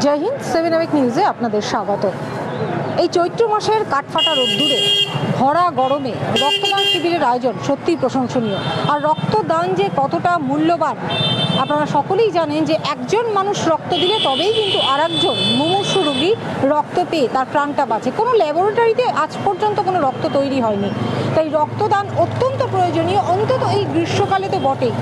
জয় হিন্দ, 7 নিউজে আপনাদের স্বাগত। এই চৈত্র মাসের কাঠফাটা রোদ্দুরে ভরা গরমে রক্তদান শিবিরের আয়োজন সত্যিই প্রশংসনীয়। আর রক্তদান যে কতটা মূল্যবান আপনারা সকলেই জানেন, যে একজন মানুষ রক্ত দিলে তবেই কিন্তু আর একজন মুমূর্ষু রোগী রক্ত পেয়ে তার প্রাণটা বাঁচে। কোনো ল্যাবরেটরিতে আজ পর্যন্ত কোনো রক্ত তৈরি হয়নি। তাই রক্তদান অত্যন্ত প্রয়োজনীয়, অন্তত এই গ্রীষ্মকালে তো বটেই।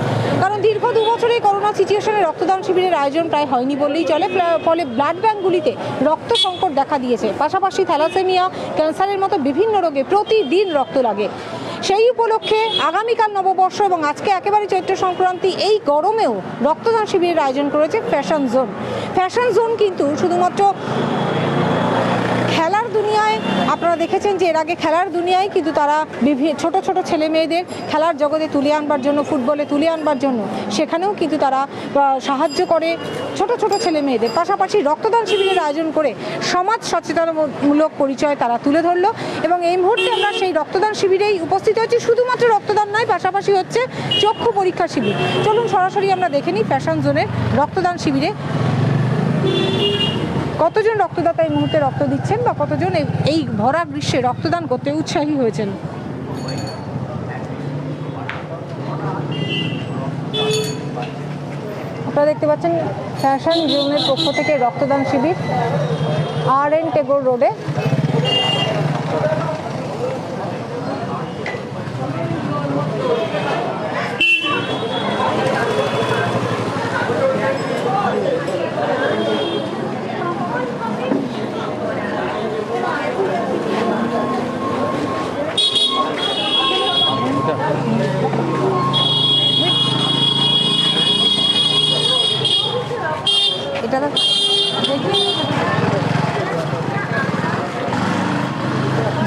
কারণ দীর্ঘ 2 বছরে করোনা সিচুয়েশনে রক্তদান শিবিরের আয়োজন প্রায় হয়নি বললেই চলে। ফলে ব্লাড ব্যাঙ্কগুলিতে রক্ত সংকট দেখা দিয়েছে। পাশাপাশি থ্যালাসেমিয়া, ক্যান্সারের মতো বিভিন্ন রোগে প্রতিদিন রক্ত লাগে। সেই উপলক্ষে আগামীকাল নববর্ষ এবং আজকে একেবারে চৈত্র সংক্রান্তি, এই গরমেও রক্তদান শিবিরের আয়োজন করেছে ফ্যাশন জোন। ফ্যাশন জোন কিন্তু শুধুমাত্র খেলার দুনিয়ায়, আপনারা দেখেছেন যে এর আগে খেলার দুনিয়ায় কিন্তু তারা ছোট ছোট ছেলে মেয়েদের খেলার জগতে তুলে আনবার জন্য, ফুটবলে তুলে আনবার জন্য সেখানেও কিন্তু তারা সাহায্য করে ছোট ছোট ছেলে মেয়েদের। পাশাপাশি রক্তদান শিবিরের আয়োজন করে সমাজ সচেতনমূলক পরিচয় তারা তুলে ধরলো। এবং এই মুহূর্তে আমরা সেই রক্তদান শিবিরেই উপস্থিত হচ্ছি। শুধুমাত্র রক্তদান নয়, পাশাপাশি হচ্ছে চক্ষু পরীক্ষা শিবির। চলুন সরাসরি আমরা দেখে নিই ফ্যাশন জোনের রক্তদান শিবিরে কতজন রক্তদাতা এই মুহূর্তে রক্ত দিচ্ছেন বা কতজন এই ভরা গ্রীষ্মে রক্তদান করতে উৎসাহী হয়েছেন। আপনারা দেখতে পাচ্ছেন ফ্যাশন জোনের পক্ষ থেকে রক্তদান শিবির RN টেগোর রোডে।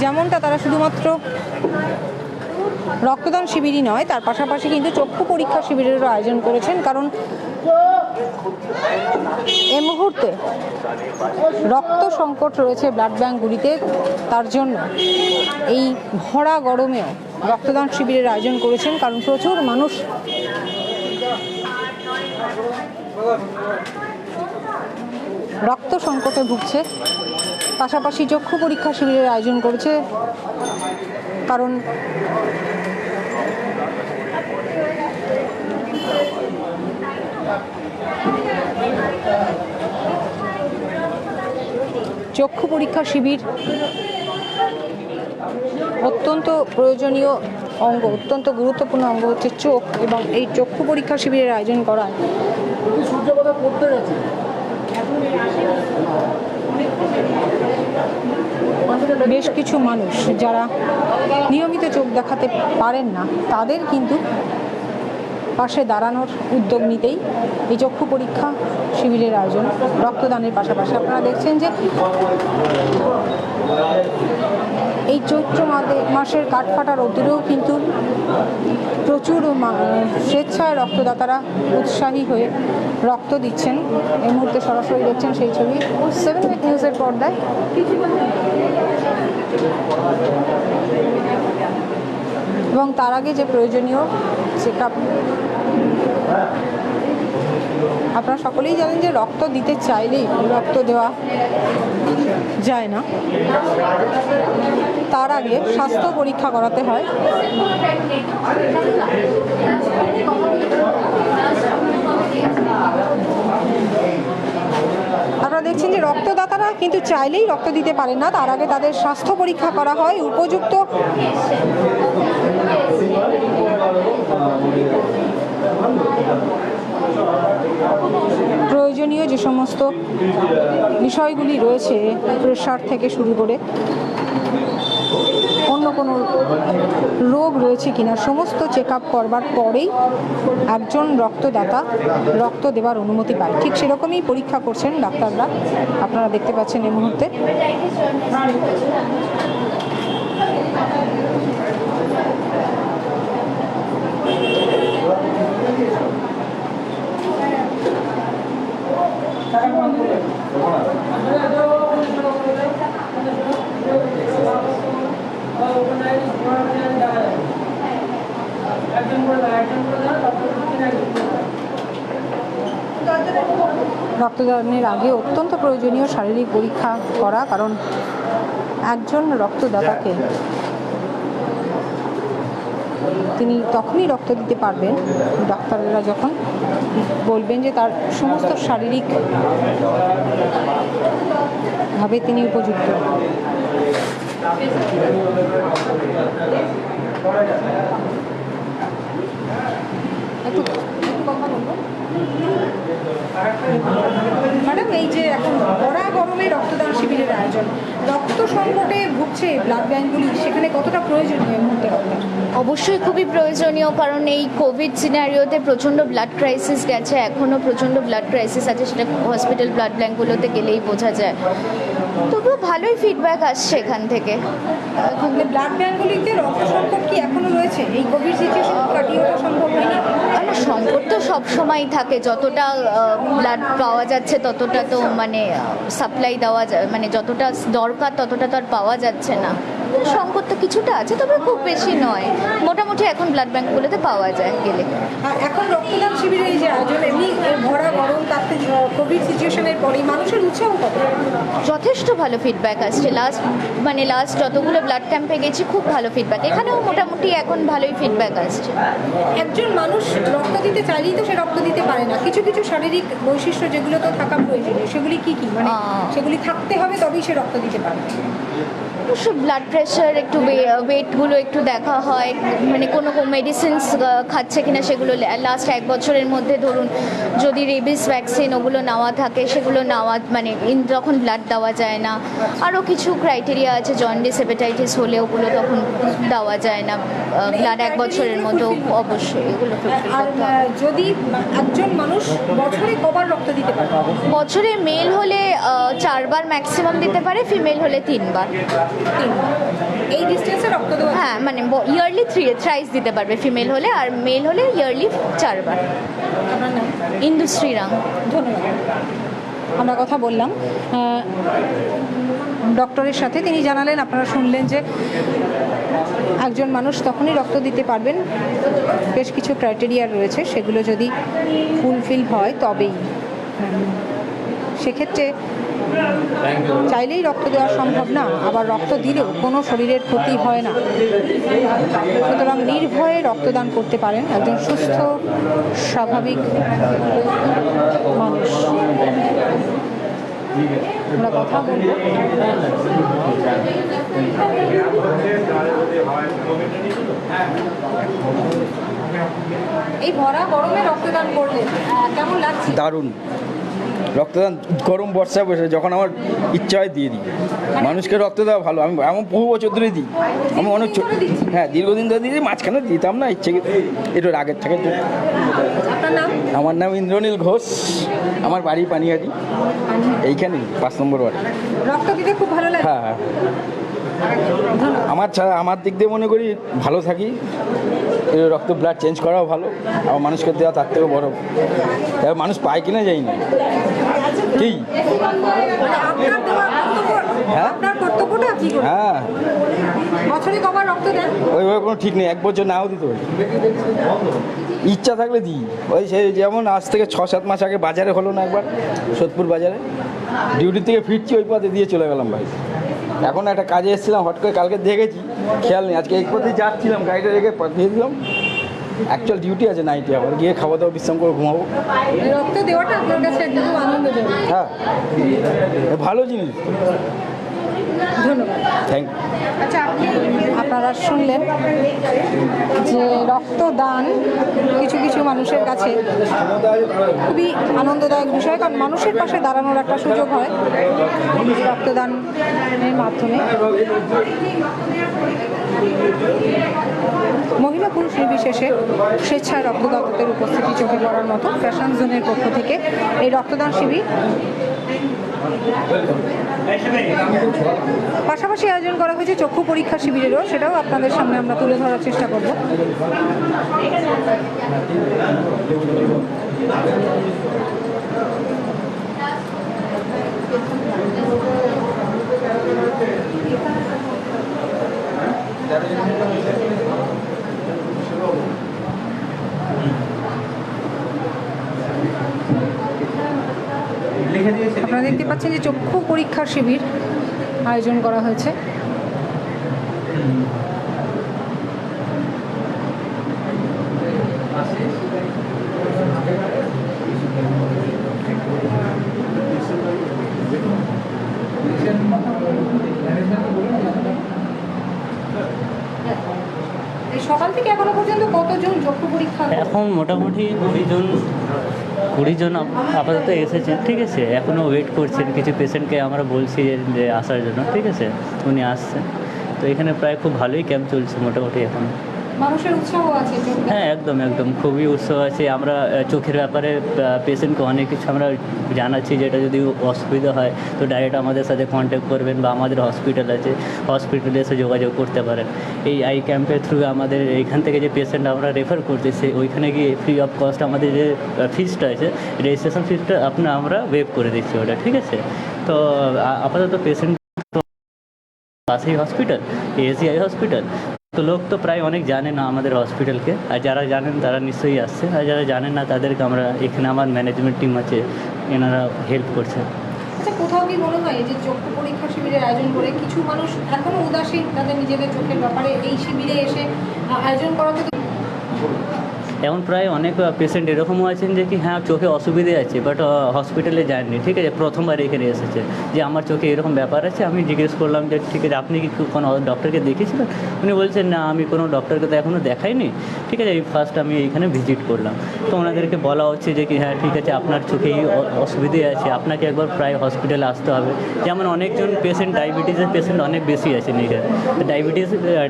যেমনটা তারা শুধুমাত্র রক্তদান শিবিরই নয়, তার পাশাপাশি কিন্তু চক্ষু পরীক্ষা শিবিরেরও আয়োজন করেছেন। কারণ এই মুহূর্তে রক্ত সংকট রয়েছে ব্লাড ব্যাঙ্কগুলিতে, তার জন্য এই ভরা গরমেও রক্তদান শিবিরের আয়োজন করেছেন। কারণ প্রচুর মানুষ রক্ত সংকটে ভুগছে। পাশাপাশি চক্ষু পরীক্ষা শিবিরের আয়োজন করেছে, কারণ চক্ষু পরীক্ষা শিবির অত্যন্ত প্রয়োজনীয় অঙ্গ, অত্যন্ত গুরুত্বপূর্ণ অঙ্গ হচ্ছে চোখ, এবং এই চক্ষু পরীক্ষা শিবিরের আয়োজন করায় বেশ কিছু মানুষ যারা নিয়মিত চোখ দেখাতে পারেন না, তাদের কিন্তু পাশে দাঁড়ানোর উদ্যোগ নিতেই এই চক্ষু পরীক্ষা শিবিরের আয়োজন। রক্তদানের পাশাপাশি আপনারা দেখছেন যে এই চৈত্র মাসের কাঠফাটা রোদ্দুরেও কিন্তু প্রচুর স্বেচ্ছায় রক্তদাতারা উৎসাহী হয়ে রক্ত দিচ্ছেন। এই মুহূর্তে সরাসরি দেখছেন সেই ছবি 7 নিউজের পর্দায়। এবং তার আগে যে প্রয়োজনীয় চেকআপ, আপনারা সকলেই জানেন যে রক্ত দিতে চাইলেই রক্ত দেওয়া যায় না, তার আগে স্বাস্থ্য পরীক্ষা করাতে হয়। আপনারা দেখছেন যে রক্তদাতারা কিন্তু চাইলেই রক্ত দিতে পারেন না, তার আগে তাদের স্বাস্থ্য পরীক্ষা করা হয়। উপযুক্ত প্রয়োজনীয় যে সমস্ত বিষয়গুলি রয়েছে, প্রেশার থেকে শুরু করে অন্য কোনো রোগ রয়েছে কিনা, সমস্ত চেক আপ করবার পরেই একজন রক্তদাতা রক্ত দেওয়ার অনুমতি পায়। ঠিক সেরকমই পরীক্ষা করছেন ডাক্তাররা, আপনারা দেখতে পাচ্ছেন এই মুহূর্তে। একজন করে রক্তদানের আগে অত্যন্ত প্রয়োজনীয় শারীরিক পরীক্ষা করা, কারণ একজন রক্তদাতাকে তিনি তখনই রক্ত দিতে পারবেন ডাক্তারেরা যখন বলবেন যে তার সমস্ত শারীরিকভাবে তিনি উপযুক্ত। একটু কথা বলবো ম্যাডাম, এই যে এখন ভরা গরমে রক্তদান শিবিরের আয়োজন, রক্ত সংকটে ভুগছে ব্লাড ব্যাঙ্কগুলি, সেখানে কতটা প্রয়োজনীয় এই মুহূর্তে রক্ত? অবশ্যই খুবই প্রয়োজনীয়, কারণ এই কোভিড সিনারিওতে প্রচণ্ড ব্লাড ক্রাইসিস গেছে, এখনও প্রচণ্ড ব্লাড ক্রাইসিস আছে, সেটা হসপিটাল ব্লাড ব্যাঙ্কগুলোতে গেলেই বোঝা যায়। তবুও ভালোই ফিডব্যাক আসছে এখান থেকে। এখন ব্লাড ব্যাঙ্কগুলিতে রক্ত সংকট কি এখনও রয়েছে? এই কোভিড সিচুয়েশন কাটিয়ে ওঠা সম্ভব হয়নি? সংকট তো সবসময় থাকে, যতটা ব্লাড পাওয়া যাচ্ছে ততটা তো মানে সাপ্লাই দেওয়া যায়, মানে যতটা দরকার ততটা তো আর পাওয়া যাচ্ছে না। সংকট তো কিছুটা আছে, তবে খুব বেশি নয়, মোটামুটি এখন ব্লাড ব্যাঙ্কগুলোতে পাওয়া যায় গেলে। এখন রক্তদান শিবিরের এই যে আয়োজন, এমনি ভরা গরম তাতে কোভিড সিচুয়েশনের পরে মানুষের উৎসাহ কত? যথেষ্ট ভালো ফিডব্যাক আসছে। লাস্ট যতগুলো ব্লাড ক্যাম্পে গেছি খুব ভালো ফিডব্যাক, এখানেও মোটামুটি এখন ভালোই ফিডব্যাক আসছে। একজন মানুষ রক্ত দিতে চাইলেই তো সে রক্ত দিতে পারে না, কিছু কিছু শারীরিক বৈশিষ্ট্য যেগুলো তো থাকা প্রয়োজনীয়, সেগুলি কি কি, মানে সেগুলি থাকতে হবে তবেই সে রক্ত দিতে পারবে? ব্লাড প্রেশার, একটু ওয়েটগুলো একটু দেখা হয়, মানে কোনো মেডিসিনস খাচ্ছে কিনা সেগুলো লাস্ট 1 বছরের মধ্যে ধরুন যদি রেবিস ভ্যাকসিন ওগুলো নেওয়া থাকে সেগুলো নেওয়া, মানে তখন ব্লাড দেওয়া যায় না। আরও কিছু ক্রাইটেরিয়া আছে, জন্ডিস হেপাটাইটিস হলে ওগুলো তখন দেওয়া যায় না ব্লাড 1 বছরের মধ্যে, অবশ্যই এগুলো। আর যদি একজন মানুষ বছরে কবার রক্ত দিতে পারে? বছরে মেল হলে 4 বার ম্যাক্সিমাম দিতে পারে, ফিমেল হলে 3 বার। এই ডিস্টেন্সে রক্ত দেওয়া? হ্যাঁ, মানে ইয়ারলি থ্রাইস দিতে পারবে ফিমেল হলে, আর মেল হলে ইয়ারলি 4 বার। আপনার নাম? ইন্দু শ্রীরাম। ধন্যবাদ। আমরা কথা বললাম ডক্টরের সাথে, তিনি জানালেন, আপনারা শুনলেন যে একজন মানুষ তখনই রক্ত দিতে পারবেন, বেশ কিছু ক্রাইটেরিয়া রয়েছে, সেগুলো যদি ফুলফিল হয় তবেই। সেক্ষেত্রে চাইলেই রক্ত দেওয়া সম্ভব না, আবার রক্ত দিলেও কোনো শরীরের ক্ষতি হয় না, সুতরাং নির্ভয়ে রক্তদান করতে পারেন একজন সুস্থ স্বাভাবিক মানুষ। আমরা কথা বলবো এই ভরা গরমে রক্তদান করলে কেমন লাগছে? দারুণ। রক্তদান গরম বর্ষায় বসে যখন আমার ইচ্ছা হয় দিয়ে দিই। মানুষকে রক্ত দেওয়া ভালো, আমি এমন বহু বছর ধরে দিই। আমি অনেক হ্যাঁ দীর্ঘদিন ধরে দিই, মাঝখানে দিতাম না, ইচ্ছে একটু আগের থেকে। আমার নাম ইন্দ্রনীল ঘোষ, আমার বাড়ি পানিহাটি, এইখানেই 5 নম্বর ওয়ার্ড। রক্ত দিতে খুব ভালো লাগে? হ্যাঁ, আমার দিক দিয়ে মনে করি ভালো থাকি, রক্ত ব্লাড চেঞ্জ করাও ভালো, আবার মানুষকে দেওয়া তার থেকেও বড়। এবার মানুষ পায় কিনা যাই না কি। হ্যাঁ হ্যাঁ, ওইভাবে কোনো ঠিক নেই, 1 বছর নাও দিতে পারি, ইচ্ছা থাকলে দিই। ওই সেই যেমন আজ থেকে 6-7 মাস আগে বাজারে হলো না একবার, সোদপুর বাজারে, ডিউটি থেকে ফিরছি, ওই পথে দিয়ে চলে গেলাম ভাই। এখন একটা কাজে এসেছিলাম, হট করে কালকে দেখেছি, খেয়াল নেই, আজকে এই পথে যাচ্ছিলাম, গাড়িটা রেখে দিয়ে দিলাম। অ্যাকচুয়াল ডিউটি আছে নাইটে, আবার গিয়ে খাওয়া দাওয়া বিশ্রাম করে ঘুমাবো। রক্ত দেওয়াটা আপনার কাছে একদম আনন্দজনক? হ্যাঁ, ভালো জিনিস। ধন্যবাদ। Thank you. আচ্ছা, আপনারা শুনলেন যে রক্তদান কিছু কিছু মানুষের কাছে খুবই আনন্দদায়ক বিষয়, কারণ মানুষের পাশে দাঁড়ানোর একটা সুযোগ হয় রক্তদানের মাধ্যমে। মহিলা পুরুষ নির্বিশেষে স্বেচ্ছায় রক্তদাতাদের উপস্থিতি চোখে পড়ার মতো ফ্যাশন জোনের পক্ষ থেকে এই রক্তদান শিবির পাশাপাশি আয়োজন করা হয়েছে চক্ষু পরীক্ষা শিবিরেরও, সেটাও আপনাদের সামনে আমরা তুলে ধরার চেষ্টা করব। আপনারা দেখতে পাচ্ছেন যে চক্ষু পরীক্ষার শিবির আয়োজন করা হয়েছে। এই সকাল থেকে এখনো পর্যন্ত কতজন চক্ষু পরীক্ষা? এখন মোটামুটি 20 জন আপাতত এসেছেন, ঠিক আছে। এখনও ওয়েট করছেন, কিছু পেশেন্টকে আমরা বলছি যে আসার জন্য, ঠিক আছে, উনি আসছেন। তো এখানে প্রায় খুব ভালোই ক্যাম্প চলছে মোটামুটি এখন। মানুষের উৎসাহ আছে চোখে? হ্যাঁ, একদম খুবই উৎসাহ আছে। আমরা চোখের ব্যাপারে পেশেন্টকে অনেক কিছু আমরা জানাচ্ছি, যেটা যদি অসুবিধা হয় তো ডাইরেক্ট আমাদের সাথে কন্ট্যাক্ট করবেন, বা আমাদের হসপিটাল আছে, হসপিটালে এসে যোগাযোগ করতে পারেন। এই আই ক্যাম্পের থ্রু আমাদের এইখান থেকে যে পেশেন্ট আমরা রেফার করতেছি, ওইখানে গিয়ে ফ্রি অফ কস্ট আমাদের যে ফিজটা আছে, রেজিস্ট্রেশন ফিজটা আমরা ওয়েভ করে দিচ্ছি ওটা, ঠিক আছে। তো আপাতত পেশেন্ট পাশেই হসপিটাল, এসিআই হসপিটাল, তো লোক তো প্রায় অনেক জানে না আমাদের হসপিটালকে, আর যারা জানেন তারা নিশ্চয়ই আসছে, আর যারা জানেন না তাদেরকে আমরা এখানে আমার ম্যানেজমেন্ট টিম আছে, এনারা হেল্প করছে। আচ্ছা, কোথাও কি মনে হয় যে চক্ষু পরীক্ষা শিবিরের আয়োজন করে কিছু মানুষ এখনো উদাসীন তাদের নিজেদের চোখের ব্যাপারে, এই শিবিরে এসে আয়োজন করাতে? এখন প্রায় অনেক পেশেন্ট এরকমও আছেন যে কি হ্যাঁ চোখে অসুবিধে আছে, বাট হসপিটালে যাননি, ঠিক আছে, প্রথমবার এখানে এসেছে যে আমার চোখে এরকম ব্যাপার আছে। আমি জিজ্ঞেস করলাম যে ঠিক আছে, আপনি কি কোনো ডক্টরকে দেখিয়েছিলেন? উনি বলছেন না, আমি কোনো ডক্টরকে তো এখনও দেখাইনি, ঠিক আছে, এই ফার্স্ট আমি এইখানে ভিজিট করলাম। তো ওনাদেরকে বলা হচ্ছে যে কি হ্যাঁ ঠিক আছে, আপনার চোখে এই অসুবিধে আছে, আপনাকে একবার প্রায় হসপিটালে আসতে হবে। যেমন অনেকজন পেশেন্ট, ডায়াবেটিসের পেশেন্ট অনেক বেশি আছেন এখানে,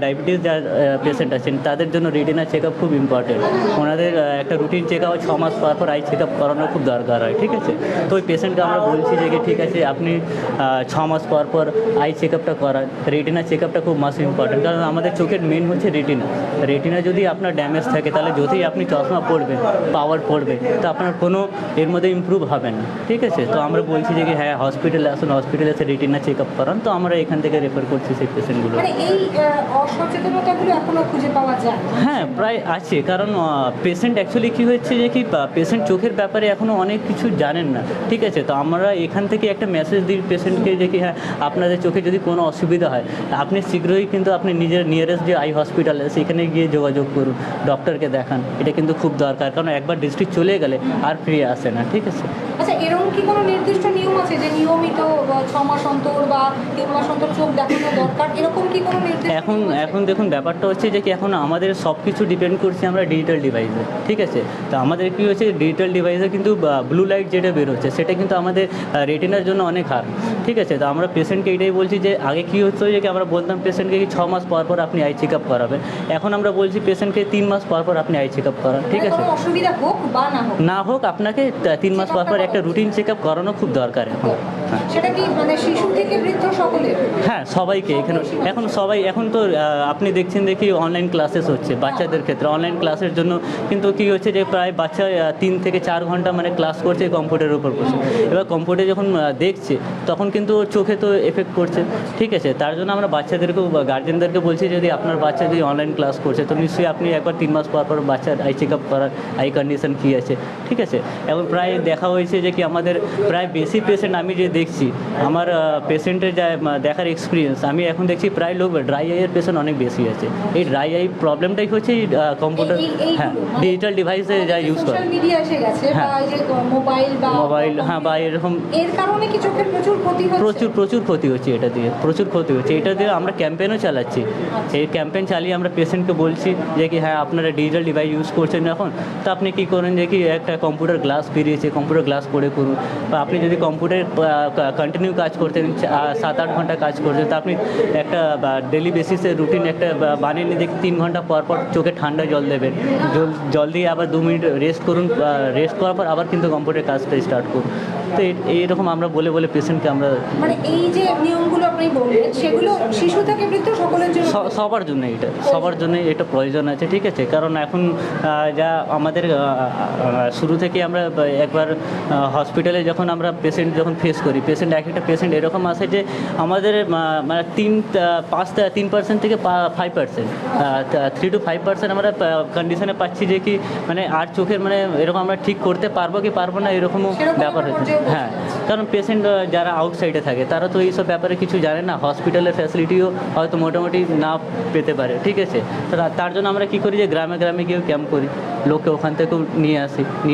ডায়াবেটিস যার পেশেন্ট আছেন তাদের জন্য রেটিনা চেক আপ খুব ইম্পর্টেন্ট। ওনাদের একটা রুটিন চেক আপ 6 মাস পর আই চেক আপ করানো খুব দরকার হয়, ঠিক আছে। তো ওই পেশেন্টকে আমরা বলছি যে কি ঠিক আছে, আপনি 6 মাস পর আই চেক আপটা করান। রেটিনা চেক আপটা খুব মাস ইম্পর্টেন্ট, কারণ আমাদের চোখের মেন হচ্ছে রেটিনা যদি আপনার ড্যামেজ থাকে তাহলে যতই আপনি চশমা পড়বেন, পাওয়ার পড়বে, তো আপনার কোনো এর মধ্যে ইমপ্রুভ হবে না, ঠিক আছে। তো আমরা বলছি যে কি হ্যাঁ হসপিটালে আসুন, হসপিটালে এসে রেটিনা চেক আপ করান। তো আমরা এখান থেকে রেফার করছি সেই পেশেন্টগুলো। মানে এই অসচেতনতাগুলো এখনো খুঁজে পাওয়া যায়? হ্যাঁ, প্রায় আছে, কারণ পেশেন্ট অ্যাকচুয়ালি কী হচ্ছে যে কি পেশেন্ট চোখের ব্যাপারে এখনও অনেক কিছু জানেন না, ঠিক আছে। তো আমরা এখান থেকে একটা মেসেজ দিই পেশেন্টকে যে কি হ্যাঁ আপনাদের চোখে যদি কোনো অসুবিধা হয় আপনি শীঘ্রই কিন্তু আপনি নিজের নিয়ারেস্ট যে আই হসপিটাল আছে সেখানে গিয়ে যোগাযোগ করুন, ডক্টরকে দেখান। এটা কিন্তু খুব দরকার, কারণ একবার ডিস্ট্রিক্ট চলে গেলে আর ফিরে আসে না, ঠিক আছে। আচ্ছা, এরকম কি কোনো নির্দিষ্ট নিয়ম আছে যে নিয়মিত 6 মাস অন্তর বা 3 মাস অন্তর চোখ দেখানো দরকার, এরকম কি কোনো নির্দিষ্ট? এখন দেখুন ব্যাপারটা হচ্ছে যে কি এখন আমাদের সব কিছু ডিপেন্ড করছে আমরা ডিজিটাল ডিভাইসে, ঠিক আছে। তো আমাদের কী হচ্ছে ডিজিটাল ডিভাইসে কিন্তু ব্লু লাইট যেটা বেরোচ্ছে সেটা কিন্তু আমাদের রেটিনার জন্য অনেক হার্ম, ঠিক আছে। তো আমরা পেশেন্টকে এটাই বলছি যে আগে কী হতো যে কি আমরা বলতাম পেশেন্টকে 6 মাস পর আপনি আই চেক আপ করাবেন, এখন আমরা বলছি পেশেন্টকে 3 মাস পর আপনি আই চেক আপ করান, ঠিক আছে। অসুবিধা হোক বা না হোক আপনাকে 3 মাস পর একটা রুটিন চেক আপ করানো খুব দরকার এখন। হ্যাঁ, সেটা কি মানে শিশু থেকে বৃদ্ধ সকলে? হ্যাঁ, সবাইকে এখানে এখন সবাই এখন তো আপনি দেখছেন দেখি অনলাইন ক্লাসেস হচ্ছে বাচ্চাদের ক্ষেত্রে। অনলাইন ক্লাসের জন্য কিন্তু কী হচ্ছে যে প্রায় বাচ্চা 3 থেকে 4 ঘন্টা মানে ক্লাস করছে কম্পিউটারের উপর বসে। এবার কম্পিউটার যখন দেখছে তখন কিন্তু ওর চোখে তো এফেক্ট করছে, ঠিক আছে। তার জন্য আমরা বাচ্চাদেরকেও বা গার্জেনদেরকে বলছি যদি আপনার বাচ্চা যদি অনলাইন ক্লাস করছে তো নিশ্চয়ই আপনি একবার 3 মাস পর বাচ্চার আই চেক আপ করার, আই কন্ডিশন কী আছে, ঠিক আছে। এখন প্রায় দেখা হয়েছে যে কি আমাদের প্রায় বেশি পেশেন্ট আমি যে দেখছি, আমার পেশেন্টের যা দেখার এক্সপিরিয়েন্স, আমি এখন দেখছি প্রায় লোক ড্রাই আইয়ের পেশেন্ট অনেক বেশি আছে। এই ড্রাই আই প্রবলেমটাই হচ্ছে কম্পিউটার, হ্যাঁ, ডিজিটাল ডিভাইসে যা ইউজ করে, সোশ্যাল মিডিয়া এসে গেছে বা এই যে মোবাইল হ্যাঁ, বা এরকম এর কারণে কি চোখের প্রচুর ক্ষতি হচ্ছে? প্রচুর ক্ষতি হচ্ছে, এটা দিয়ে প্রচুর ক্ষতি হচ্ছে। এটা দিয়ে আমরা ক্যাম্পেনও চালাচ্ছি। এই ক্যাম্পেন চালিয়ে আমরা পেশেন্টকে বলছি যে কি হ্যাঁ আপনারা ডিজিটাল ডিভাইস ইউজ করছেন এখন, তো আপনি কী করেন যে কি একটা কম্পিউটার গ্লাস বেরিয়েছে, কম্পিউটার গ্লাস পরে করুন। বা আপনি যদি কম্পিউটার কন্টিনিউ কাজ করতেন 7-8 ঘন্টা কাজ করতেন, তো আপনি একটা ডেলি বেসিসে রুটিন একটা বানিয়ে নিয়ে দেখি 3 ঘন্টা পর চোখে ঠান্ডা জল দেবেন, জল দিয়ে আবার 2 মিনিট রেস্ট করুন, রেস্ট করার পর আবার কিন্তু কম্পিউটার কাজটা স্টার্ট করুন। তো এইরকম আমরা বলে পেশেন্টকে আমরা মানে এই যে নিয়মগুলো আপনি বললেন সেগুলো শিশু থেকে বৃদ্ধ সকলের জন্য, সবার জন্য এটা প্রয়োজন আছে, ঠিক আছে। কারণ এখন যা আমাদের শুরু থেকে আমরা একবার হসপিটালে যখন আমরা পেশেন্ট যখন ফেস করি, একটা পেশেন্ট এরকম আসে যে আমাদের মানে 3% থেকে 5%, 3 to 5% আমরা কন্ডিশনে পাচ্ছি যে কি মানে আর চোখের মানে এরকম আমরা ঠিক করতে পারবো কি পারবো না, এরকমও ব্যাপার হচ্ছে। হ্যাঁ, কারণ পেশেন্ট যারা আউটসাইডে থাকে তারা তো এইসব ব্যাপারে কিছু জানে না, হসপিটালের ফ্যাসিলিটিও হয়তো মোটামুটি না পেতে পারে, ঠিক আছে। তার জন্য আমরা কী করি যে গ্রামে গ্রামে গিয়েও ক্যাম্প করি, লোককে ওখান থেকেও নিয়ে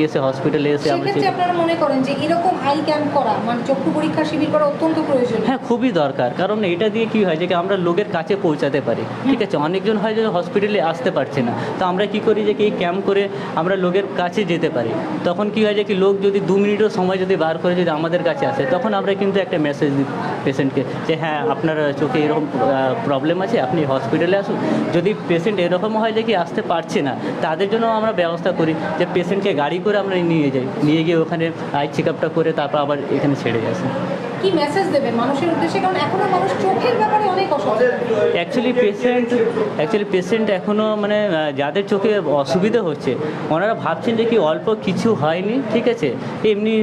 এসে হসপিটালে এসে আমরা সেক্ষেত্রে আপনারা মনে করেন যে এরকম আই ক্যাম্প করা মানে চক্ষু পরীক্ষা শিবির করা অত্যন্ত প্রয়োজন? হ্যাঁ, খুবই দরকার। কারণ এটা দিয়ে কী হয় যে কি আমরা লোকের কাছে পৌঁছাতে পারি, ঠিক আছে। অনেকজন হয় যে হসপিটালে আসতে পারছে না, তো আমরা কি করি যে কি এই ক্যাম্প করে আমরা লোকের কাছে যেতে পারি। তখন কি হয় যে কি লোক যদি 2 মিনিটও সময় যদি বার করে যদি আমাদের কাছে আসে, তখন আমরা কিন্তু একটা মেসেজ দিই পেশেন্টকে যে হ্যাঁ আপনার চোখে এরকম প্রবলেম আছে, আপনি হসপিটালে আসুন। যদি পেশেন্ট এরকম হয় যে কি আসতে পারছে না, তাদের জন্য আমরা ব্যবস্থা করি যে পেশেন্টকে গাড়ি করে আমরা নিয়ে যাই, নিয়ে গিয়ে ওখানে আই চেক আপটা করে তারপর আবার এখানে ছেড়ে আসি। কি মেসেজ দেবেন মানুষের উদ্দেশ্যে, কারণ এখনো মানুষ চোখের ব্যাপারে অনেক অসচেতন? অ্যাকচুয়ালি পেশেন্ট এখনও মানে যাদের চোখে অসুবিধা হচ্ছে ওনারা ভাবছেন যে কি অল্প কিছু হয়নি, ঠিক আছে, এমনি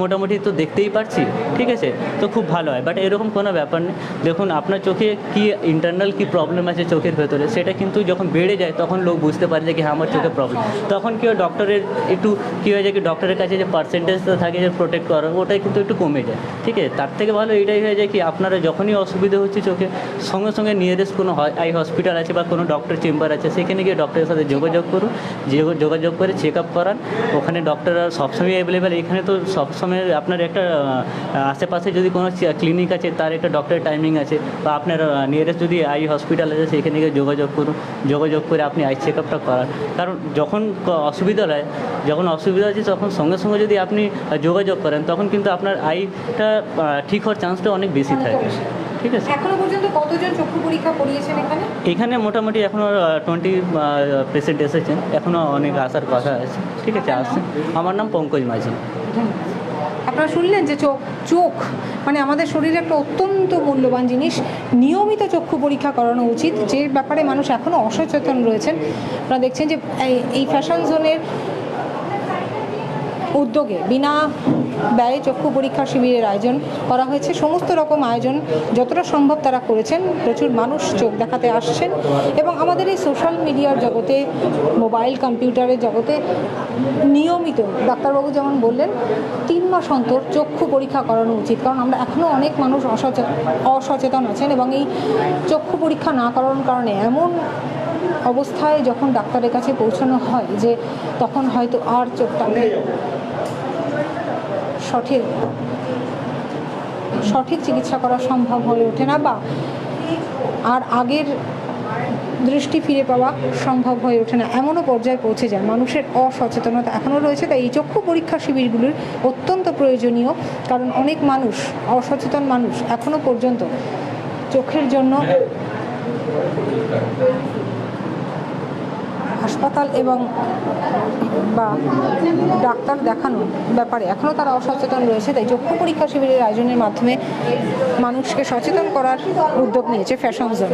মোটামুটি তো দেখতেই পাচ্ছি, ঠিক আছে, তো খুব ভালো হয়। বাট এরকম কোনো ব্যাপার নেই। দেখুন আপনার চোখে কি ইন্টারনাল কি প্রবলেম আছে চোখের ভেতরে, সেটা কিন্তু যখন বেড়ে যায় তখন লোক বুঝতে পারে যে কি হ্যাঁ আমার চোখে প্রবলেম। তখন কি হয় ডক্টরের একটু কী হয় যে কি ডক্টরের কাছে যে পার্সেন্টেজটা থাকে যে প্রোটেক্ট করার, ওটাই কিন্তু একটু কমে যায়, ঠিক আছে। তার থেকে ভালো এটাই হয়ে যায় কি আপনারা যখনই অসুবিধা হচ্ছে চোখে, সঙ্গে সঙ্গে নিয়ারেস্ট কোনো আই হসপিটাল আছে বা কোনো ডক্টর চেম্বার আছে, সেখানে গিয়ে ডক্টরের সাথে যোগাযোগ করুন, যোগাযোগ করে চেক আপ করান। ওখানে ডক্টররা সবসময় অ্যাভেলেবেল। এখানে তো সবসময় আপনার একটা আশেপাশে যদি কোনো ক্লিনিক আছে তার একটা ডক্টরের টাইমিং আছে, বা আপনার নিয়ারেস্ট যদি আই হসপিটাল আছে সেখানে গিয়ে যোগাযোগ করুন, যোগাযোগ করে আপনি আই চেক আপটা করান। কারণ যখন অসুবিধা আছে তখন সঙ্গে সঙ্গে যদি আপনি যোগাযোগ করেন তখন কিন্তু আপনার আইটা ঠিক হওয়ার চান্সটা অনেক বেশি থাকে, ঠিক আছে। এখনো পর্যন্ত কতজন চক্ষু পরীক্ষা করিয়েছেন এখানে? এখানে মোটামুটি এখনও 20 পেশেন্ট এসেছেন, এখনও অনেক আসার কথা আছে, ঠিক আছে, আসছেন। আমার নাম পঙ্কজ মাঝি। আপনারা শুনলেন যে চোখ মানে আমাদের শরীরে একটা অত্যন্ত মূল্যবান জিনিস, নিয়মিত চক্ষু পরীক্ষা করানো উচিত, যে ব্যাপারে মানুষ এখনও অসচেতন রয়েছেন। আপনারা দেখছেন যে এই ফ্যাশন জোনের উদ্যোগে বিনা ব্যয়ে চক্ষু পরীক্ষা শিবিরের আয়োজন করা হয়েছে। সমস্ত রকম আয়োজন যতটা সম্ভব তারা করেছেন। প্রচুর মানুষ চোখ দেখাতে আসছেন এবং আমাদের এই সোশ্যাল মিডিয়ার জগতে, মোবাইল কম্পিউটারের জগতে নিয়মিত ডাক্তারবাবু যেমন বললেন 3 মাস অন্তর চক্ষু পরীক্ষা করানো উচিত। কারণ আমরা এখনও অনেক মানুষ অসচেতন আছেন এবং এই চক্ষু পরীক্ষা না করানোর কারণে এমন অবস্থায় যখন ডাক্তারের কাছে পৌঁছানো হয় যে তখন হয়তো আর চোখটাকে সঠিক চিকিৎসা করা সম্ভব হয়ে ওঠে না, বা আর আগের দৃষ্টি ফিরে পাওয়া সম্ভব হয়ে ওঠে না, এমনও পর্যায়ে পৌঁছে যায়। মানুষের অসচেতনতা এখনও রয়েছে, তাই এই চক্ষু পরীক্ষা শিবিরগুলির অত্যন্ত প্রয়োজনীয়। কারণ অনেক মানুষ, অসচেতন মানুষ এখনও পর্যন্ত চোখের জন্য হাসপাতাল এবং বা ডাক্তার দেখানোর ব্যাপারে এখনও তারা অসচেতন রয়েছে। তাই চক্ষু পরীক্ষা শিবিরের আয়োজনের মাধ্যমে মানুষকে সচেতন করার উদ্যোগ নিয়েছে ফ্যাশন জোন।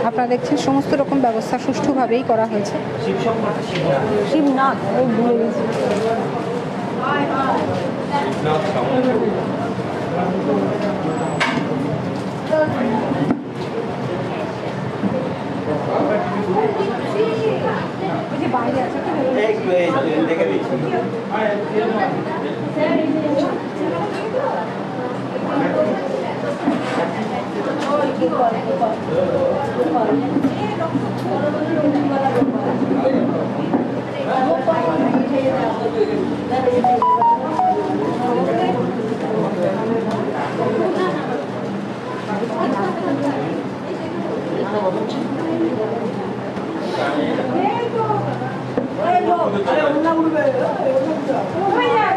আপনারা দেখছেন সমস্ত রকম ব্যবস্থা সুষ্ঠুভাবেই করা হয়েছে। শিবনাথ ভুলে গেছি। বাইরে আছে দেখে দিচ্ছি।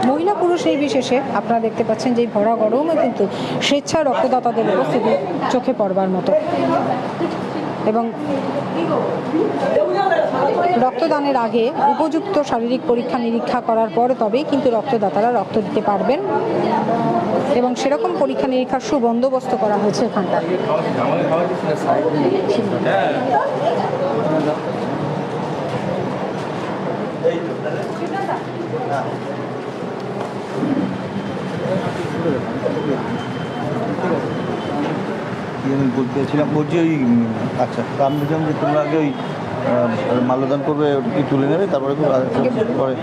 মহিলা পুরুষ এই বিশেষে আপনারা দেখতে পাচ্ছেন যে ভরা গরমে কিন্তু স্বেচ্ছায় রক্তদাতাদের উপস্থিতি চোখে পড়বার মতো। এবং রক্তদানের আগে উপযুক্ত শারীরিক পরীক্ষা নিরীক্ষা করার পর তবেই কিন্তু রক্তদাতারা রক্ত দিতে পারবেন। এবং সেরকম পরীক্ষা নিরীক্ষার সুবন্দোবস্ত করা হয়েছে এখানটা। আমি বলতে চাইছিলাম, বলছি ওই আচ্ছা, তা আমি বলছিলাম যে তোমরা আগে ওই মাল্যদান করবে, ওটা কি তুলে নেবে, তারপরে পরে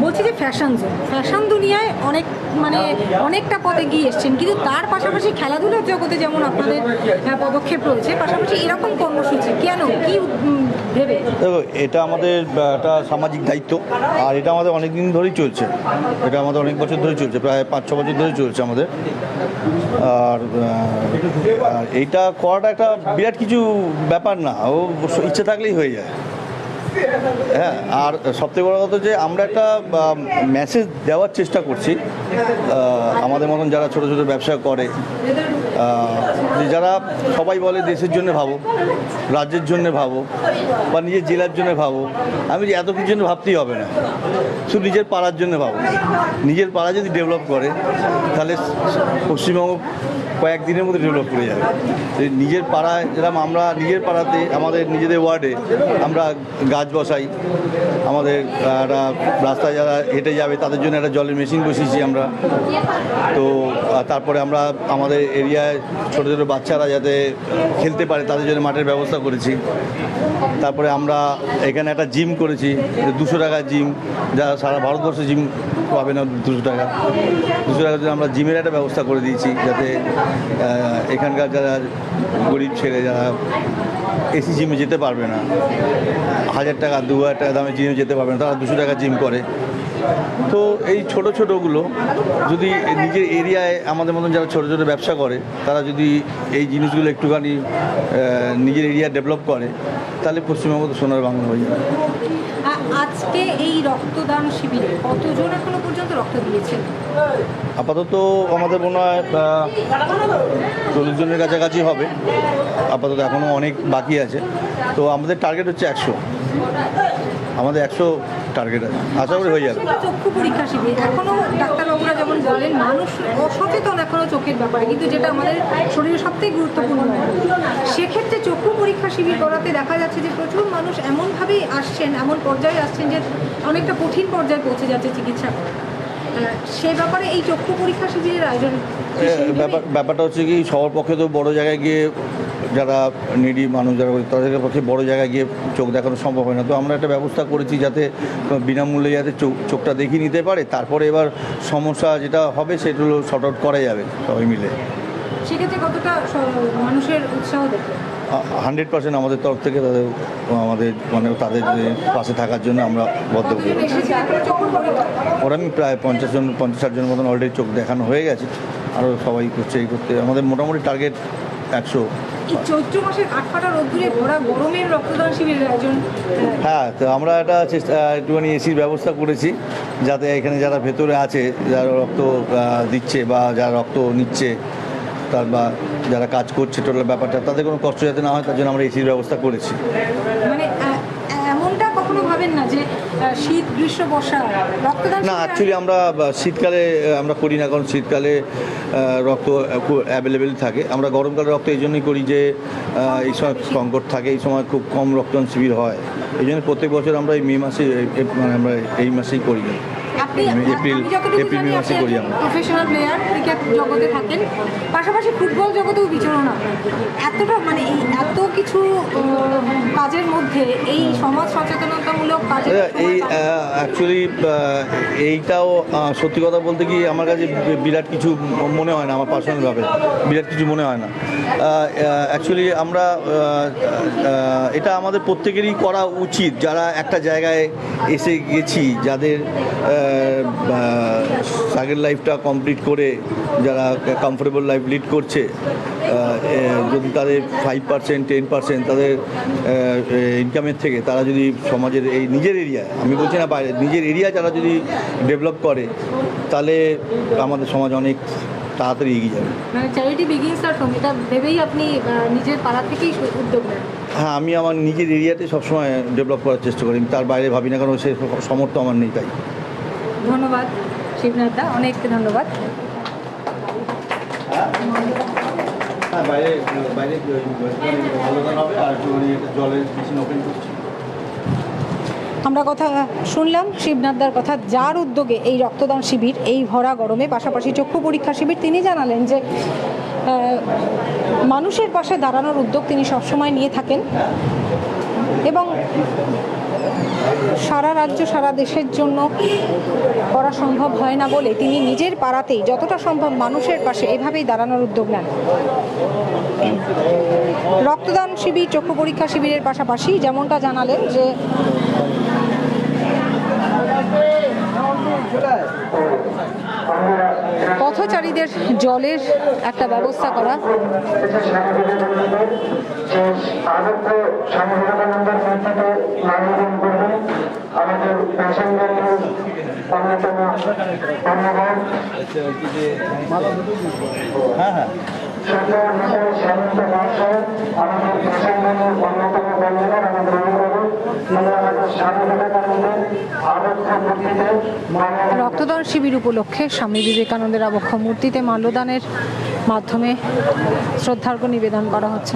বলছি যে ফ্যাশন দুনিয়ায় অনেকটা পদে গিয়ে এসছেন, কিন্তু তার পাশাপাশি খেলাধুলার জগতে যেমন আপনাদের পদক্ষেপ রয়েছে, পাশাপাশি এরকম কর্মসূচি কেন, কি ভেবে? দেখো, এটা আমাদের একটা সামাজিক দায়িত্ব, আর এটা আমাদের অনেক দিন ধরেই চলছে। এটা আমাদের অনেক বছর ধরে চলছে, প্রায় 5-6 বছর ধরে চলছে আমাদের। আর এইটা করাটা একটা বিরাট কিছু ব্যাপার না, ও ইচ্ছে থাকলেই হয়ে যায়। হ্যাঁ, আর সবথেকে বড় কথা যে আমরা একটা মেসেজ দেওয়ার চেষ্টা করছি আমাদের মতন যারা ছোটো ছোটো ব্যবসা করে, যে যারা সবাই বলে দেশের জন্য ভাবো, রাজ্যের জন্য ভাবো, বা নিজের জেলার জন্য ভাবো। আমি যে এত কিছুর জন্য ভাবতেই হবে না, শুধু নিজের পাড়ার জন্য ভাবো। নিজের পাড়া যদি ডেভেলপ করে তাহলে পশ্চিমবঙ্গ কয়েকদিনের মধ্যে ডেভেলপ করে যাবে। নিজের পাড়ায় যেরকম আমরা নিজের পাড়াতে আমাদের নিজেদের ওয়ার্ডে আমরা গাছ বসাই, আমাদের একটা রাস্তায় যারা হেঁটে যাবে তাদের জন্য একটা জলের মেশিন বসিয়েছি আমরা। তো তারপরে আমরা আমাদের এরিয়ায় ছোটো ছোটো বাচ্চারা যাতে খেলতে পারে তাদের জন্য মাঠের ব্যবস্থা করেছি। তারপরে আমরা এখানে একটা জিম করেছি, 200 টাকার জিম, যা সারা ভারতবর্ষে জিম পাবে না 200 টাকা। 200 টাকার জন্য আমরা জিমের একটা ব্যবস্থা করে দিয়েছি, যাতে এখানকার যারা গরিব ছেলে যারা এসি জিমে যেতে পারবে না, 1000 টাকা 2000 টাকা দামে জিমে যেতে পারবে না, তারা 200 টাকা জিম করে। তো এই ছোটোগুলো যদি নিজের এরিয়ায় আমাদের মতন যারা ছোটো ছোটো ব্যবসা করে তারা যদি এই জিনিসগুলো একটুখানি নিজের এরিয়া ডেভেলপ করে, তাহলে পশ্চিমবঙ্গ তো সোনার বাংলা হয়ে যাবে। আজকে এই রক্তদান শিবিরে কতজন এখনো পর্যন্ত রক্ত দিয়েছেন? আপাতত আমাদের মনে হয় 40 জনের কাছাকাছি হবে। আপাতত এখনও অনেক বাকি আছে। তো আমাদের টার্গেট হচ্ছে 100। আমাদের 100 টার্গেট আছে, আশা করি হয়ে যাবে। চক্ষু পরীক্ষা শিবির এখনো ডাক্তারবাবুরা যেমন বলেন মানুষ অসচেতন এখনো চোখের ব্যাপারে, কিন্তু যেটা আমাদের শরীরে সবথেকে গুরুত্বপূর্ণ। সেক্ষেত্রে চক্ষু পরীক্ষা শিবির করাতে দেখা যাচ্ছে যে প্রচুর মানুষ এমনভাবেই আসছেন, এমন পর্যায়ে আসছেন যে অনেকটা কঠিন পর্যায়ে পৌঁছে যাচ্ছে চিকিৎসা করা। সে ব্যাপারে এই চক্ষু পরীক্ষা শিবিরের আয়োজন ব্যাপারটা হচ্ছে কি, সবার পক্ষে তো বড় জায়গায় গিয়ে যারা নিডি মানুষ যারা তাদের পক্ষে বড় জায়গায় গিয়ে চোখ দেখানো সম্ভব হয় না। তো আমরা একটা ব্যবস্থা করেছি যাতে বিনামূল্যে যাতে চোখটা দেখিয়ে নিতে পারে, তারপরে এবার সমস্যা যেটা হবে সেগুলো শর্ট আউট করা যাবে সবাই মিলে। সেক্ষেত্রে কতটা মানুষের উৎসাহ দেখে 100% আমাদের তরফ থেকে তাদের তাদের পাশে থাকার জন্য আমরা বদ্ধপরিকর। ওরা আমি প্রায় 50-60 জনের মতন অলরেডি চোখ দেখানো হয়ে গেছে, আরও সবাই করছে। এই করতে আমাদের মোটামুটি টার্গেট 100। চৈত্র মাসের কাঠফাটা রোদ্দুরে ভরা গরমের রক্তদান শিবিরের আয়োজন। হ্যাঁ, তো আমরা একটা একটুখানি এসির ব্যবস্থা করেছি, যাতে এখানে যারা ভেতরে আছে, যারা রক্ত দিচ্ছে বা যারা রক্ত নিচ্ছে, তার বা যারা কাজ করছে টোটাল ব্যাপারটা তাদের কোনো কষ্ট যাতে না হয়, তার জন্য আমরা এসির ব্যবস্থা করেছি। মানে এমনটা কখনো ভাবেন না যে শীত গ্রীষ্ম বর্ষা রক্তদান? না, অ্যাকচুয়ালি আমরা শীতকালে আমরা করি না, কারণ শীতকালে রক্ত অ্যাভেলেবেল থাকে। আমরা গরমকালে রক্ত এই জন্যই করি যে এই সময় সংকট থাকে, এই সময় খুব কম রক্তদান শিবির হয়। এই জন্য প্রত্যেক বছর আমরা এই মে মাসে আমরা এই মাসেই করি। এপ্রিল মে মাসে করি আমরা। প্রফেশনাল প্লেয়ার, ক্রিকেট জগতে থাকেন, পাশাপাশি ফুটবল জগতেও বিচরণ আপনার। এতটা এই এত কিছু কাজের মধ্যে এই সমাজ সচেতনতামূলক কাজের এই অ্যাকচুয়ালি এইটাও সত্যি কথা বলতে কি আমার কাছে বিরাট কিছু মনে হয় না, আমার পার্সোনালভাবে বিরাট কিছু মনে হয় না। অ্যাকচুয়ালি আমরা এটা আমাদের প্রত্যেকেরই করা উচিত, যারা একটা জায়গায় এসে গেছি, যাদের আগের লাইফটা কমপ্লিট করে যারা কমফোর্টেবল লাইফ লিড করছে, যদি তাদের 5% 10% তাদের ইনকামের থেকে তারা যদি সমাজের এই নিজের এরিয়ায়, আমি বলছি না বাইরে, নিজের এরিয়া যারা যদি ডেভেলপ করে, তাহলে আমাদের সমাজ অনেক তাড়াতাড়ি এগিয়ে যাবে। মানে চ্যারিটি বিগিনস অ্যাট হোম, এটা ভেবেই আপনি নিজের পাড়া থেকেই উদ্যোগ নেন? হ্যাঁ, আমি আমার নিজের এরিয়াতে সবসময় ডেভেলপ করার চেষ্টা করি, তার বাইরে ভাবি না, কারণ সে সমর্থ আমার নেই। তাই ধন্যবাদ শিবনাথ দা, অনেক ধন্যবাদ। হ্যাঁ, বাইরে বাইরে আলোচনা হবে আর একটু জলের মেশিন ওপেন করছি। আমরা কথা শুনলাম শিবনাথদার কথা, যার উদ্যোগে এই রক্তদান শিবির এই ভরা গরমে, পাশাপাশি চক্ষু পরীক্ষা শিবির। তিনি জানালেন যে মানুষের পাশে দাঁড়ানোর উদ্যোগ তিনি সবসময় নিয়ে থাকেন এবং সারা রাজ্য সারা দেশের জন্য করা সম্ভব হয় না বলে তিনি নিজের পাড়াতেই যতটা সম্ভব মানুষের পাশে এভাবেই দাঁড়ানোর উদ্যোগ নেন। রক্তদান শিবির, চক্ষু পরীক্ষা শিবিরের পাশাপাশি যেমনটা জানালেন যে পথচারীদের জলের একটা ব্যবস্থা করা, হ্যাঁ হ্যাঁ রক্তদান শিবির উপলক্ষে স্বামী বিবেকানন্দের আবক্ষ মূর্তিতে মাল্যদানের মাধ্যমে শ্রদ্ধার্ঘ্য নিবেদন করা হচ্ছে।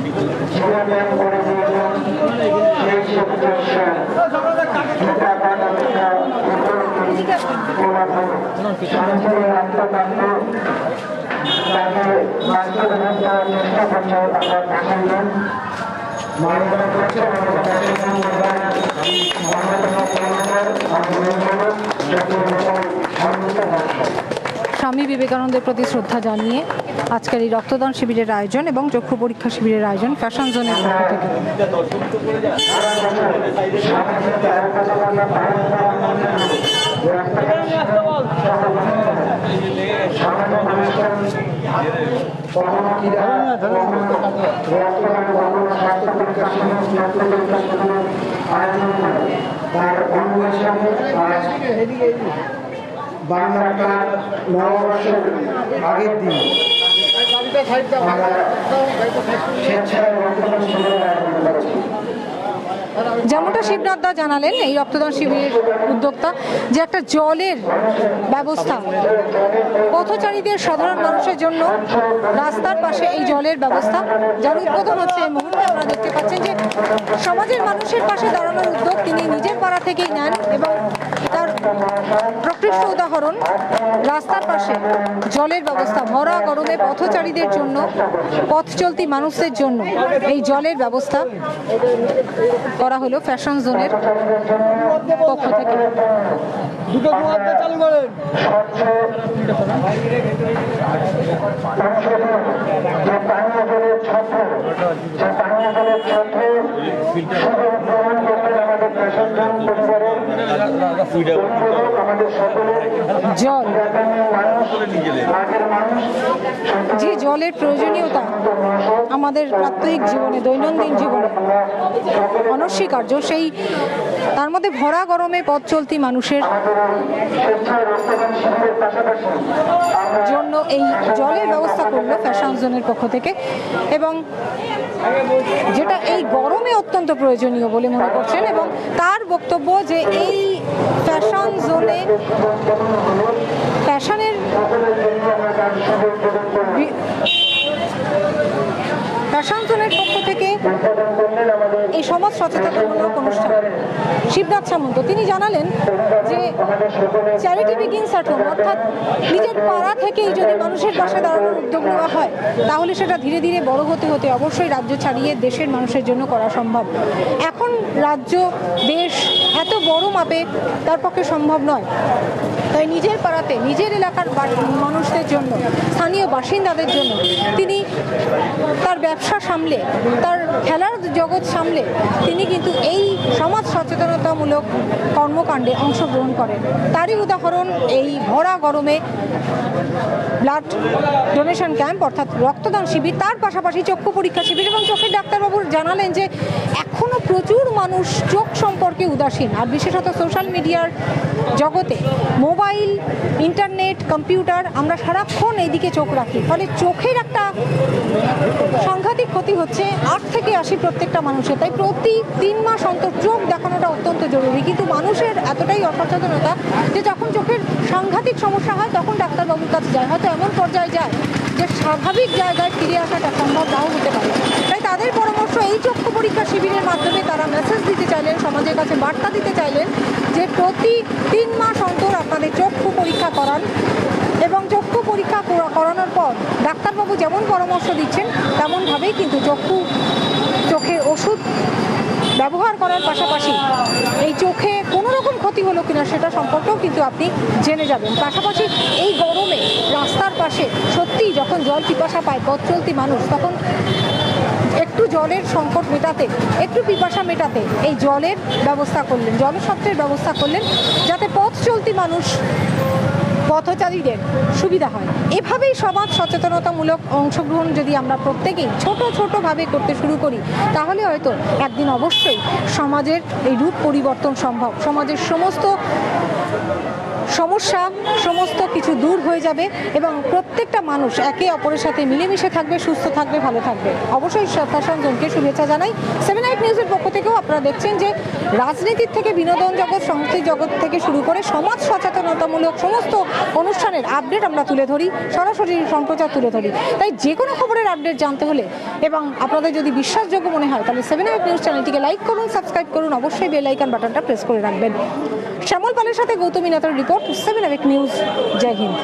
স্বামী বিবেকানন্দের প্রতি শ্রদ্ধা জানিয়ে আজকের এই রক্তদান শিবিরের আয়োজন এবং চক্ষু পরীক্ষা শিবিরের আয়োজন ফ্যাশন জোনের পক্ষ থেকে। বাংলার নববর্ষের আগের দিন স্বেচ্ছায় রক্তদান শিবিরের আয়োজন করেছি। যেমনটা শিবনাথদা জানালেন, এই রক্তদান শিবিরের উদ্যোক্তা যে একটা জলের ব্যবস্থা, পথচারীদের সাধারণ মানুষের জন্য রাস্তার পাশে এই জলের ব্যবস্থা, যার উদ্বোধন হচ্ছে এই মুহূর্তে। আপনারা দেখতে পাচ্ছেন যে সমাজের মানুষের পাশে দাঁড়ানোর উদ্যোগ তিনি নিজের পাড়া থেকেই নেন এবং তার প্রকৃষ্ট উদাহরণ রাস্তার পাশে জলের ব্যবস্থা, ভরা গরমে পথচারীদের জন্য, পথ চলতি মানুষদের জন্য এই জলের ব্যবস্থা করা হলো ফ্যাশন জোনের পক্ষ থেকে। জল, যে জলের প্রয়োজনীয়তা আমাদের প্রাত্যহিক জীবনে, দৈনন্দিন জীবনে অনস্বীকার্য, সেই তার মধ্যে ভরা গরমে পথ চলতি মানুষের জন্য এই জলের ব্যবস্থা করলো ফ্যাশন জোনের পক্ষ থেকে এবং যেটা এই গরমে অত্যন্ত প্রয়োজনীয় বলে মনে করছেন। এবং তার বক্তব্য যে এই ফ্যাশন জোনে ফ্যাশন জোনের পক্ষ থেকে এই সমাজ সচেতনতামূলক অনুষ্ঠান। শিবনাথ সামন্ত তিনি জানালেন যে চ্যারিটি বিগিনস অ্যাট হোম, অর্থাৎ নিজের পাড়া থেকেই যদি মানুষের পাশে দাঁড়ানোর উদ্যোগ নেওয়া হয় তাহলে সেটা ধীরে ধীরে বড় হতে হতে অবশ্যই রাজ্য ছাড়িয়ে দেশের মানুষের জন্য করা সম্ভব। এখন রাজ্য, দেশ এত বড় মাপে তার পক্ষে সম্ভব নয়, তাই নিজের পাড়াতে, নিজের এলাকার মানুষদের জন্য, স্থানীয় বাসিন্দাদের জন্য তিনি তার ব্যবসা সামলে, তার খেলার জগৎ সামলে তিনি কিন্তু এই সমাজ সচেতনতামূলক কর্মকাণ্ডে অংশগ্রহণ করেন। তারই উদাহরণ এই ভরা গরমে ব্লাড ডোনেশন ক্যাম্প অর্থাৎ রক্তদান শিবির, তার পাশাপাশি চক্ষু পরীক্ষা শিবির। এবং চোখের ডাক্তারবাবু জানালেন যে এখনও প্রচুর মানুষ চোখ সম্পর্কে উদাসীন, আর বিশেষত সোশ্যাল মিডিয়ার জগতে মোবাইল, ইন্টারনেট, কম্পিউটার, আমরা সারাক্ষণ এইদিকে চোখ রাখি, ফলে চোখের একটা সংঘাত সাংঘাতিক ক্ষতি হচ্ছে 8 থেকে 80 প্রত্যেকটা মানুষের, তাই প্রতি 3 মাস অন্তর চোখ দেখানোটা অত্যন্ত জরুরি। কিন্তু মানুষের এতটাই অসচেতনতা যে যখন চোখের সাংঘাতিক সমস্যা হয় তখন ডাক্তারবাবুর কাছে যায়, হয়তো এমন পর্যায়ে যায় যে স্বাভাবিক জায়গায় ফিরে আসাটা সম্ভব নাও হতে পারে। তাই তাদের পরামর্শ, এই চক্ষু পরীক্ষা শিবিরের মাধ্যমে তারা মেসেজ দিতে চাইলেন, সমাজের কাছে বার্তা দিতে চাইলেন যে প্রতি 3 মাস অন্তর আপনাদের চক্ষু পরীক্ষা করান এবং চক্ষু পরীক্ষা করানোর পর ডাক্তারবাবু যেমন পরামর্শ দিচ্ছেন তেমনভাবেই কিন্তু চোখের ওষুধ ব্যবহার করার পাশাপাশি এই চোখে কোনো রকম ক্ষতি হলো কিনা সেটা সম্পর্কেও কিন্তু আপনি জেনে যাবেন। পাশাপাশি এই গরমে রাস্তার পাশে সত্যিই যখন জল পিপাসা পায় পথ চলতি মানুষ, তখন একটু জলের সংকট মেটাতে, একটু পিপাসা মেটাতে এই জলের ব্যবস্থা করলেন, জলস্বত্রের ব্যবস্থা করলেন, যাতে পথ চলতি মানুষ, পথচারীদের সুবিধা হয়। এভাবেই সমাজ সচেতনতামূলক অংশগ্রহণ যদি আমরা প্রত্যেকেই ছোটোভাবে করতে শুরু করি, তাহলে হয়তো একদিন অবশ্যই সমাজের এই রূপ পরিবর্তন সম্ভব। সমাজের সমস্ত সমস্যা, সমস্ত কিছু দূর হয়ে যাবে এবং প্রত্যেকটা মানুষ একে অপরের সাথে মিলেমিশে থাকবে, সুস্থ থাকবে, ভালো থাকবে। অবশ্যই প্রশাসনকে শুভেচ্ছা জানাই। 7/8 নিউজের পক্ষ থেকেও আপনারা দেখছেন যে রাজনীতির থেকে বিনোদন জগৎ, সংস্কৃতি জগৎ থেকে শুরু করে সমাজ সচেতনতামূলক সমস্ত অনুষ্ঠানের আপডেট আমরা তুলে ধরি, সরাসরি সম্প্রচার তুলে ধরি। তাই যে কোনো খবরের আপডেট জানতে হলে এবং আপনাদের যদি বিশ্বাসযোগ্য মনে হয় তাহলে 7/8 নিউজ চ্যানেলটিকে লাইক করুন, সাবস্ক্রাইব করুন, অবশ্যই বেল আইকন বাটনটা প্রেস করে রাখবেন। শ্যামল পালের সাথে গৌতমী নাথের রিপোর্ট, 7/8 নিউজ। জয় হিন্দ।